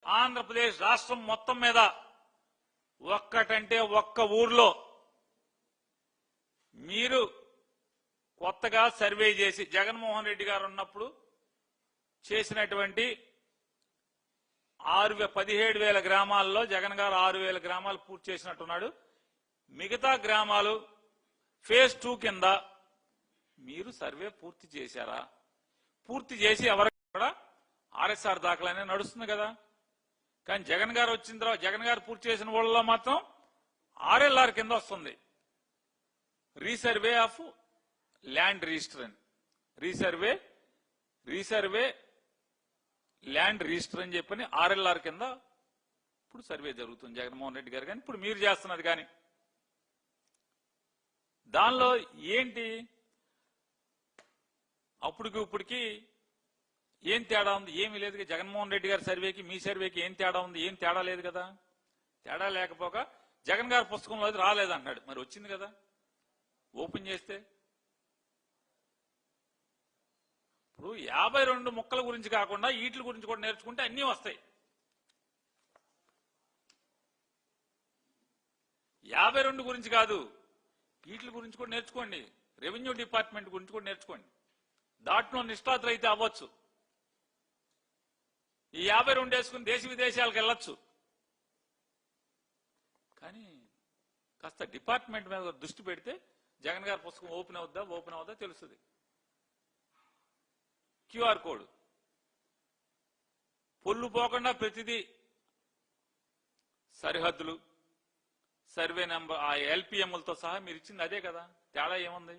ఆంధ్రప్రదేశ్ రాష్ట్రం మొత్తం మీద ఒక్కటంటే ఒక్క ఊర్లో మీరు కొత్తగా సర్వే చేసి జగన్మోహన్ రెడ్డి గారు ఉన్నప్పుడు చేసినటువంటి 17,000 గ్రామాల్లో జగన్ గారు 6,000 గ్రామాలు పూర్తి చేసినట్టున్నాడు. మిగతా గ్రామాలు ఫేజ్ 2 కింద మీరు సర్వే పూర్తి చేశారా? పూర్తి చేసి ఎవరికి కూడా ఆర్ఎస్ఆర్ దాఖలానే నడుస్తుంది కదా. కానీ జగన్ గారు వచ్చిన తర్వాత జగన్ గారు పూర్తి చేసిన వాళ్ళలో మాత్రం ఆర్ఎల్ఆర్ కింద వస్తుంది. రీసర్వే ఆఫ్ ల్యాండ్ రిజిస్టర్ అని రీసర్వే ల్యాండ్ రిజిస్టర్ అని చెప్పని ఆర్ఎల్ఆర్ కింద ఇప్పుడు సర్వే జరుగుతుంది జగన్మోహన్ రెడ్డి గారు. కానీ ఇప్పుడు మీరు చేస్తున్నది కానీ దానిలో ఏంటి అప్పటికి ఇప్పటికి ఏం తేడా ఉంది? ఏమీ లేదు. జగన్మోహన్ రెడ్డి గారి సర్వేకి మీ సర్వేకి ఏం తేడా ఉంది? ఏం తేడా లేదు కదా. తేడా లేకపోక జగన్ గారి పుస్తకంలో అది రాలేదన్నాడు. మరి వచ్చింది కదా ఓపెన్ చేస్తే. ఇప్పుడు 52 ముక్కల గురించి కాకుండా వీటి గురించి కూడా నేర్చుకుంటే అన్నీ వస్తాయి. 52 గురించి కాదు, వీటి గురించి కూడా నేర్చుకోండి. రెవెన్యూ డిపార్ట్మెంట్ గురించి కూడా నేర్చుకోండి. దాంట్లో నిష్ఠాతులు అయితే అవ్వచ్చు. ఈ 52 వేసుకుని దేశ విదేశాలకు వెళ్ళొచ్చు. కానీ కాస్త డిపార్ట్మెంట్ మీద దృష్టి పెడితే జగన్ గారి పుస్తకం ఓపెన్ అవుద్దా తెలుస్తుంది. క్యూఆర్ కోడ్ పొల్లు పోకుండా ప్రతిదీ సరిహద్దులు సర్వే నెంబర్ ఆ ఎల్పిఎంలతో సహా మీరు ఇచ్చింది అదే కదా. తేడా ఏముంది?